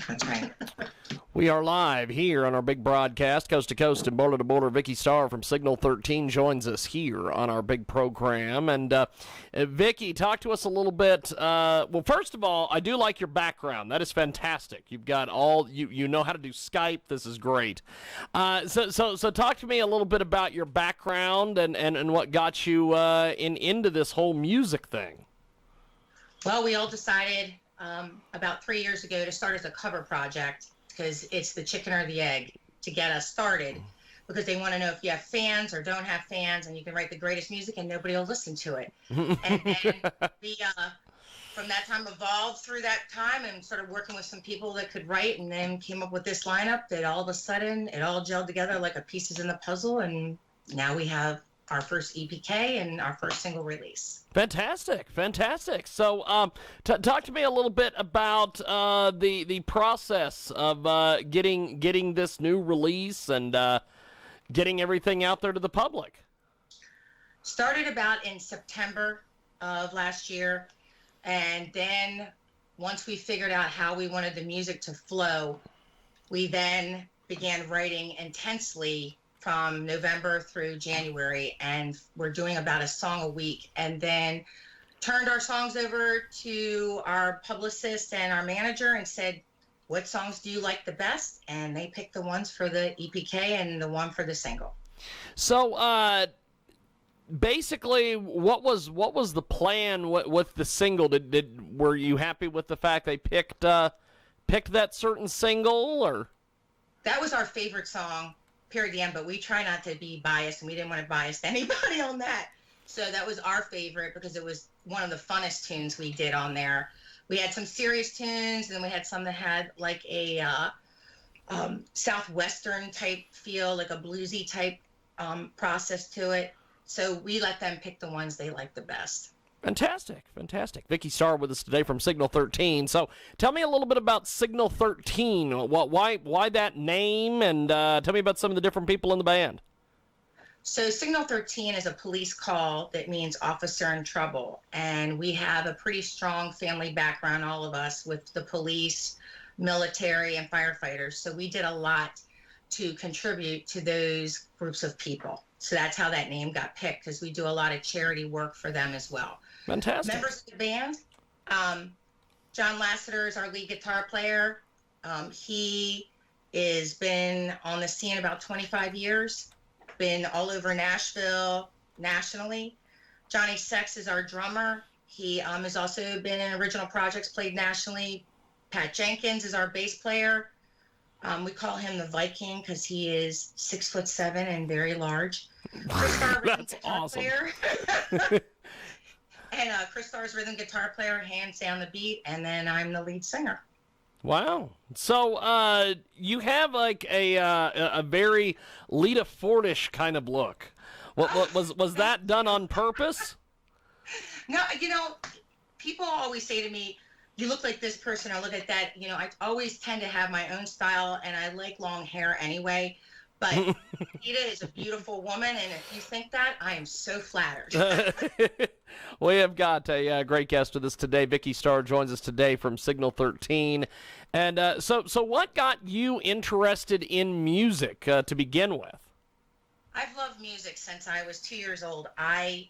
That's right. We are live here on our big broadcast, coast to coast and border to border. Vicky Starr from Signal 13 joins us here on our big program. And Vicky, talk to us a little bit. Well, first of all, I do like your background. That is fantastic. You've got all you know how to do Skype. This is great. So talk to me a little bit about your background and what got you into this whole music thing. Well, we all decided about 3 years ago to start as a cover project, because it's the chicken or the egg to get us started, because they want to know if you have fans or don't have fans, and you can write the greatest music and nobody will listen to it. And then we, from that time, evolved through that time and started working with some people that could write, and then came up with this lineup that all of a sudden it all gelled together like a pieces in the puzzle, and now we have our first EPK and our first single release. Fantastic. So, talk to me a little bit about the process of getting this new release and getting everything out there to the public. Started about in September of last year, and then once we figured out how we wanted the music to flow, we then began writing intensely from November through January, and we're doing about a song a week, and then turned our songs over to our publicist and our manager and said, what songs do you like the best? And they picked the ones for the EPK and the one for the single. So basically, what was the plan with the single? Were you happy with the fact they picked that certain single, or? That was our favorite song, period, but we try not to be biased, and we didn't want to bias anybody on that. So that was our favorite because it was one of the funnest tunes we did on there. We had some serious tunes, and then we had some that had like a southwestern type feel, like a bluesy type process to it. So we let them pick the ones they liked the best. Fantastic. Vicky Starr with us today from Signal 13. So tell me a little bit about Signal 13. Why that name, and tell me about some of the different people in the band. So Signal 13 is a police call that means officer in trouble. And we have a pretty strong family background, all of us, with the police, military, and firefighters. So we did a lot to contribute to those groups of people. So that's how that name got picked, because we do a lot of charity work for them as well. Fantastic. Members of the band, John Lasseter is our lead guitar player. He has been on the scene about 25 years, been all over Nashville, nationally. Johnny Sex is our drummer. He has also been in original projects, played nationally. Pat Jenkins is our bass player. We call him the Viking because he is 6'7" and very large. Chris Starr, that's awesome. Player. And Chris Starr's rhythm guitar player, hands down the beat, and then I'm the lead singer. Wow. So you have like a very Lita Fordish kind of look. Was that done on purpose? No, people always say to me, you look like this person or look at that. I always tend to have my own style, and I like long hair anyway. But Rita is a beautiful woman, and if you think that, I am so flattered. We have got a great guest with us today. Vicky Starr joins us today from Signal 13. And so what got you interested in music to begin with? I've loved music since I was 2 years old. I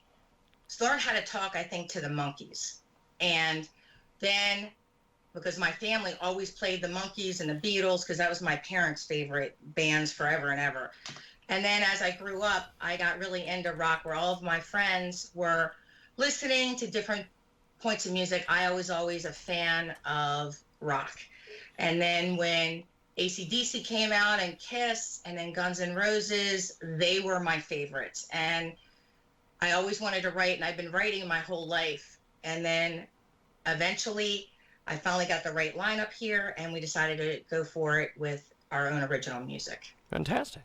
learned how to talk, I think, to the Monkees. And then, because my family always played the Monkees and the Beatles, because that was my parents' favorite bands forever and ever. And then as I grew up, I got really into rock, where all of my friends were listening to different points of music. I was always a fan of rock. And then when AC/DC came out, and Kiss, and then Guns N' Roses, they were my favorites. And I always wanted to write, and I've been writing my whole life. And then eventually I finally got the right lineup here, and we decided to go for it with our own original music. Fantastic.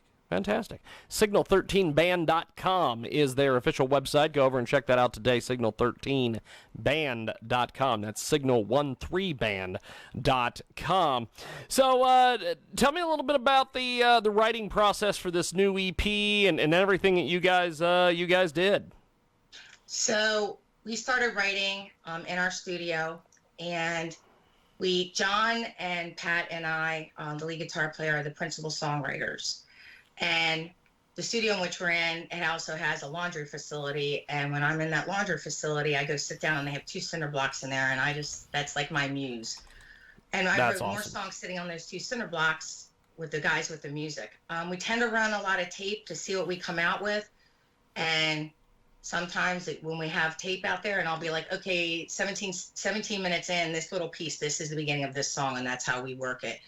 Signal13band.com is their official website. Go over and check that out today, signal13band.com. That's signal13band.com. So tell me a little bit about the writing process for this new EP and everything that you guys did. So we started writing in our studio, and John and Pat and I, the lead guitar player, are the principal songwriters. And the studio in which we're in, it also has a laundry facility. And when I'm in that laundry facility, I go sit down and they have 2 cinder blocks in there. And that's like my muse. And I That's wrote more awesome. songs sitting on those 2 cinder blocks with the guys with the music. We tend to run a lot of tape to see what we come out with. And sometimes when we have tape out there, and I'll be like, okay, 17 minutes in, this little piece, this is the beginning of this song, and that's how we work it.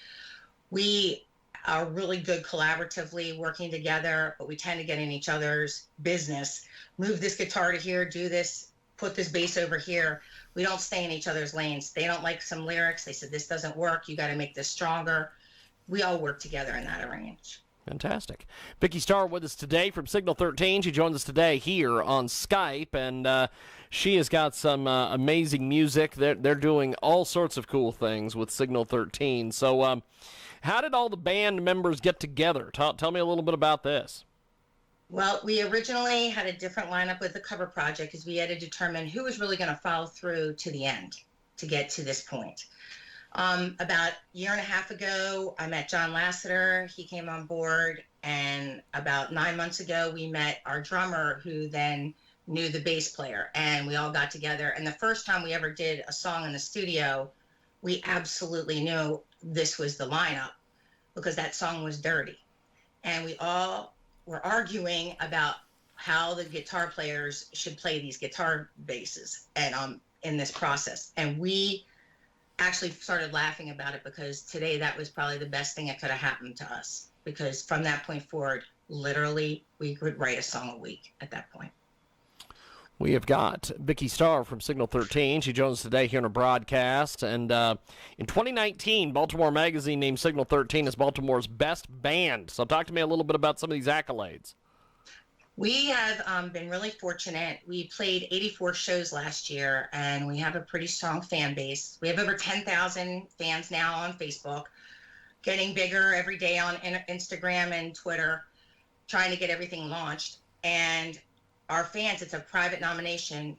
We are really good collaboratively working together, but we tend to get in each other's business. Move this guitar to here, do this, put this bass over here. We don't stay in each other's lanes. They don't like some lyrics. They said, this doesn't work. You got to make this stronger. We all work together in that range. Fantastic. Vicky Starr with us today from Signal 13. She joins us today here on Skype, and she has got some amazing music. They're doing all sorts of cool things with Signal 13. So how did all the band members get together? Tell me a little bit about this. Well, we originally had a different lineup with the cover project because we had to determine who was really going to follow through to the end to get to this point. About a year and a half ago, I met John Lasseter. He came on board, and about 9 months ago, we met our drummer, who then knew the bass player, and we all got together. And the first time we ever did a song in the studio, we absolutely knew this was the lineup because that song was dirty. And we all were arguing about how the guitar players should play these guitar basses and in this process. And we actually started laughing about it because today that was probably the best thing that could have happened to us, because from that point forward, literally, we could write a song a week at that point. We have got Vicky Starr from Signal 13. She joins us today here on a broadcast. And in 2019, Baltimore Magazine named Signal 13 as Baltimore's best band. So talk to me a little bit about some of these accolades. We have been really fortunate. We played 84 shows last year, and we have a pretty strong fan base. We have over 10,000 fans now on Facebook, getting bigger every day on Instagram and Twitter, trying to get everything launched. And our fans, it's a private nomination.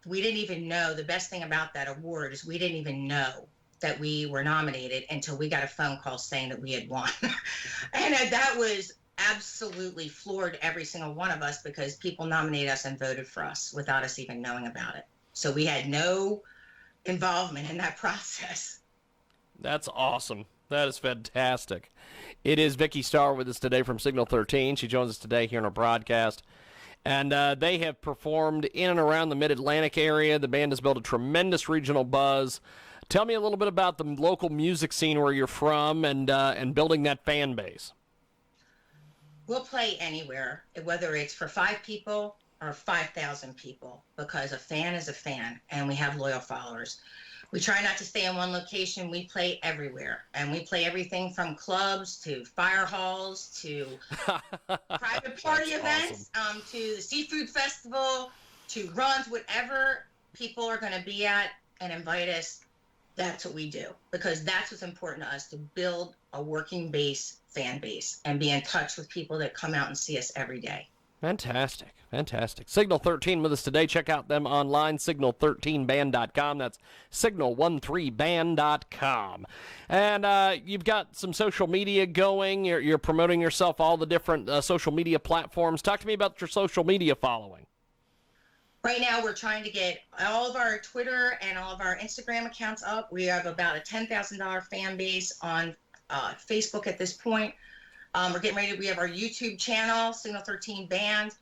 We didn't even know. The best thing about that award is we didn't even know that we were nominated until we got a phone call saying that we had won. And that was absolutely floored every single one of us because people nominated us and voted for us without us even knowing about it. So we had no involvement in that process. That's awesome. That is fantastic. It is Vicky Starr with us today from Signal 13. She joins us today here on our broadcast. And they have performed in and around the Mid-Atlantic area. The band has built a tremendous regional buzz. Tell me a little bit about the local music scene where you're from and building that fan base. We'll play anywhere, whether it's for 5 people or 5,000 people, because a fan is a fan, and we have loyal followers. We try not to stay in one location. We play everywhere, and we play everything from clubs to fire halls to private party events, awesome. To the seafood festival, to runs, whatever people are going to be at and invite us. That's what we do, because that's what's important to us, to build a working base fan base and be in touch with people that come out and see us every day. Fantastic. Fantastic. Signal 13 with us today. Check out them online, signal13band.com. That's signal13band.com. And you've got some social media going. You're promoting yourself, all the different social media platforms. Talk to me about your social media following. Right now, we're trying to get all of our Twitter and all of our Instagram accounts up. We have about a $10,000 fan base on Facebook at this point. We're getting ready. We have our YouTube channel, Signal 13 Band.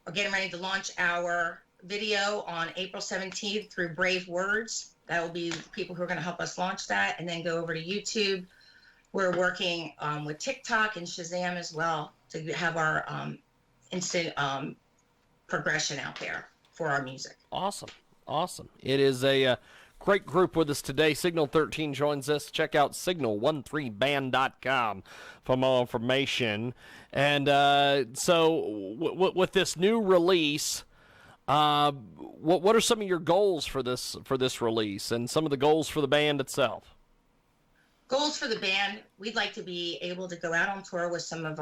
We're getting ready to launch our video on April 17th through Brave Words. That will be people who are going to help us launch that, and then go over to YouTube. We're working with TikTok and Shazam as well to have our instant progression out there for our music. Awesome. Awesome. It is a great group with us today. Signal 13 joins us. Check out signal13band.com for more information. And so with this new release, what are some of your goals for this release and some of the goals for the band itself? Goals for the band, we'd like to be able to go out on tour with some of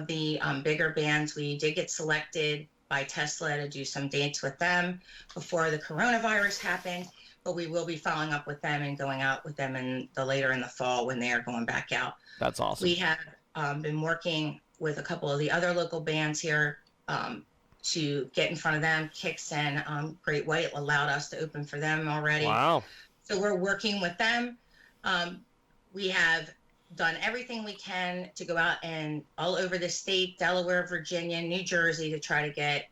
the bigger bands. We did get selected by Tesla to do some dates with them before the coronavirus happened. but we will be following up with them and going out with them later in the fall when they are going back out. That's awesome. We have been working with a couple of the other local bands here to get in front of them. KIX and Great White allowed us to open for them already. Wow. So we're working with them. We have done everything we can to go out and all over the state, Delaware, Virginia, New Jersey, to try to get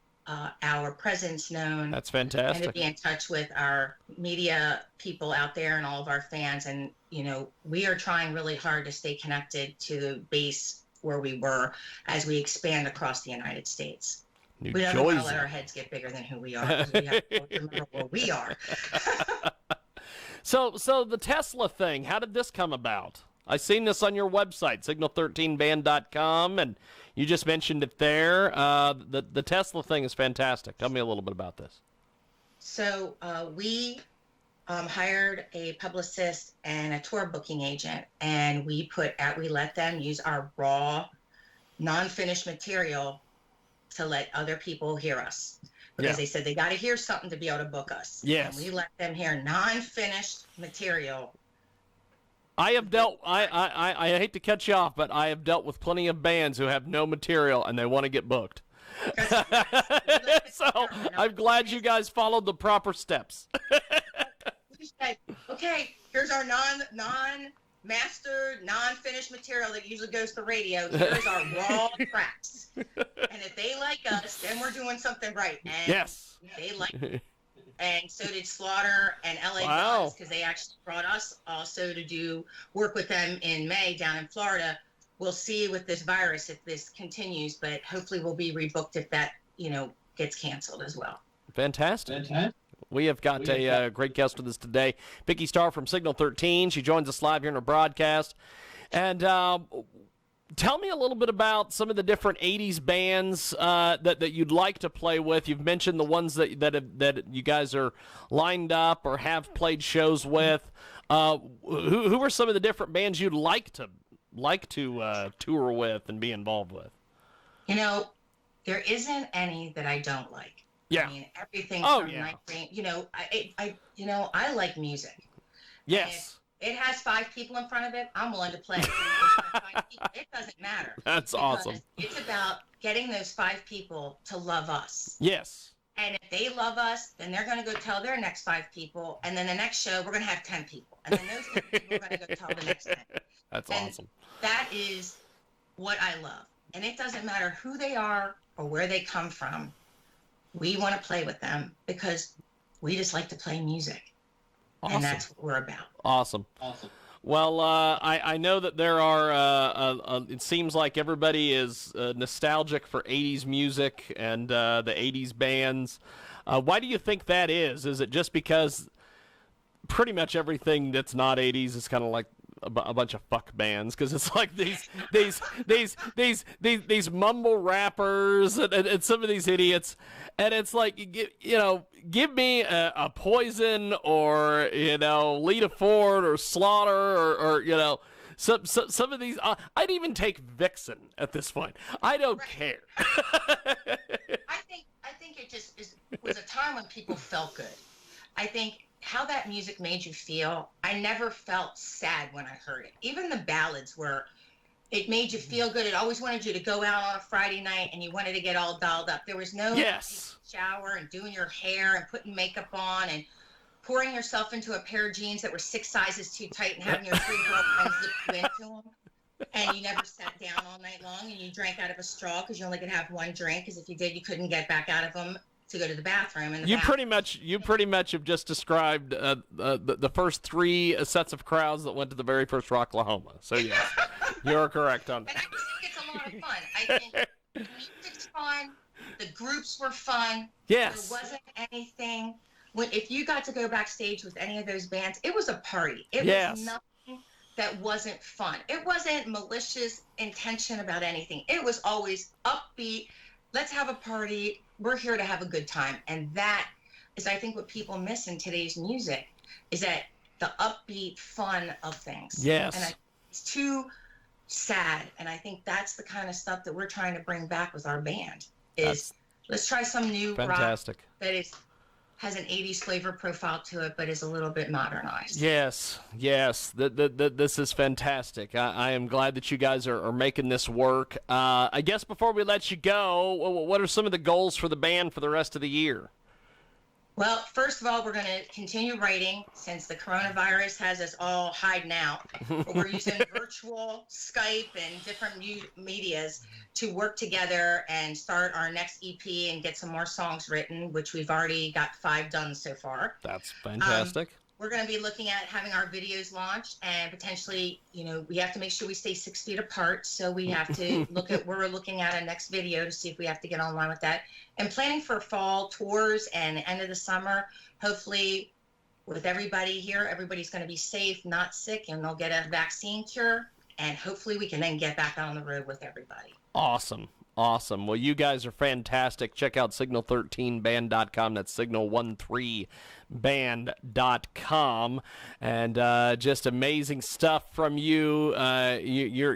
our presence known. That's fantastic. And to be in touch with our media people out there and all of our fans. And, you know, we are trying really hard to stay connected to the base where we were as we expand across the United States. New We never want to Jersey. let our heads get bigger than who we are, because we have to remember where we are. So the Tesla thing, how did this come about? I seen this on your website, signal13band.com, and you just mentioned it there. The Tesla thing is fantastic. Tell me a little bit about this. So we hired a publicist and a tour booking agent, and we let them use our raw, non-finished material to let other people hear us. Because they said they got to hear something to be able to book us. Yes. And we let them hear non-finished material. I have dealt. I hate to cut you off, but I have dealt with plenty of bands who have no material and they want to get booked. So I'm glad you guys followed the proper steps. We said, okay, here's our non-mastered, non-finished material that usually goes to radio. Here's our raw tracks. And if they like us, then we're doing something right. And Yes. they like it. And so did Slaughter and LA Wow. Guns, because they actually brought us also to do work with them in May down in Florida. We'll see with this virus if this continues, but hopefully we'll be rebooked if that, you know, gets canceled as well. Fantastic. We have got a great guest with us today, Vicky Starr from Signal 13. She joins us live here in our broadcast. And tell me a little bit about some of the different 80s bands that you'd like to play with. You've mentioned the ones that you guys are lined up or have played shows with. Who are some of the different bands you'd like to tour with and be involved with? You know, there isn't any that I don't like. Yeah. I mean, everything Oh, from yeah. Night Rain. You know, I like music. Yes. It has 5 people in front of it, I'm willing to play. It doesn't matter. That's Because awesome. It's about getting those 5 people to love us. Yes. And if they love us, then they're going to go tell their next 5 people. And then the next show, we're going to have 10 people. And then those 10 people are going to go tell the next 10. That's And awesome. that is what I love. And it doesn't matter who they are or where they come from. We want to play with them because we just like to play music. Awesome. And that's what we're about. Awesome. Well, I know that there are, it seems like everybody is nostalgic for 80s music and the 80s bands. Why do you think that is? Is it just because pretty much everything that's not 80s is kind of like a bunch of fuck bands? Because it's like these mumble rappers and some of these idiots, and it's like, give me a Poison or Lita Ford or Slaughter or some of these. I'd even take Vixen at this point. I don't care. I think it just was a time when people felt good. I think how that music made you feel, I never felt sad when I heard it. Even the ballads were, it made you feel good. It always wanted you to go out on a Friday night and you wanted to get all dolled up. There was no Yes. shower and doing your hair and putting makeup on and pouring yourself into a pair of jeans that were 6 sizes too tight and having your 3 girlfriends zip you into them. And you never sat down all night long and you drank out of a straw because you only could have one drink, because if you did, you couldn't get back out of them to go to the bathroom. And You pretty much have just described the first 3 sets of crowds that went to the very first Rocklahoma. So yes, you're correct on that. And I just think it's a lot of fun. I think the music's fun. The groups were fun. Yes. There wasn't anything. If you got to go backstage with any of those bands, it was a party. It Yes. was nothing that wasn't fun. It wasn't malicious intention about anything. It was always upbeat. Let's have a party. We're here to have a good time. And that is, I think, what people miss in today's music, is that the upbeat fun of things. Yes. And it's too sad. And I think that's the kind of stuff that we're trying to bring back with our band, is let's try some new Fantastic. rock that is has an 80s flavor profile to it, but is a little bit modernized. Yes. This is fantastic. I am glad that you guys are making this work. I guess before we let you go, what are some of the goals for the band for the rest of the year? Well, first of all, we're going to continue writing since the coronavirus has us all hiding out. But we're using virtual Skype and different medias to work together and start our next EP and get some more songs written, which we've already got 5 done so far. That's fantastic. We're going to be looking at having our videos launched, and potentially, we have to make sure we stay 6 feet apart. So we have to look at where we're looking at a next video to see if we have to get online with that. And planning for fall tours and end of the summer. Hopefully, with everybody here, everybody's going to be safe, not sick, and they'll get a vaccine cure. And hopefully we can then get back on the road with everybody. Awesome. Well, you guys are fantastic. Check out signal13band.com. That's signal13band.com. And just amazing stuff from you. You're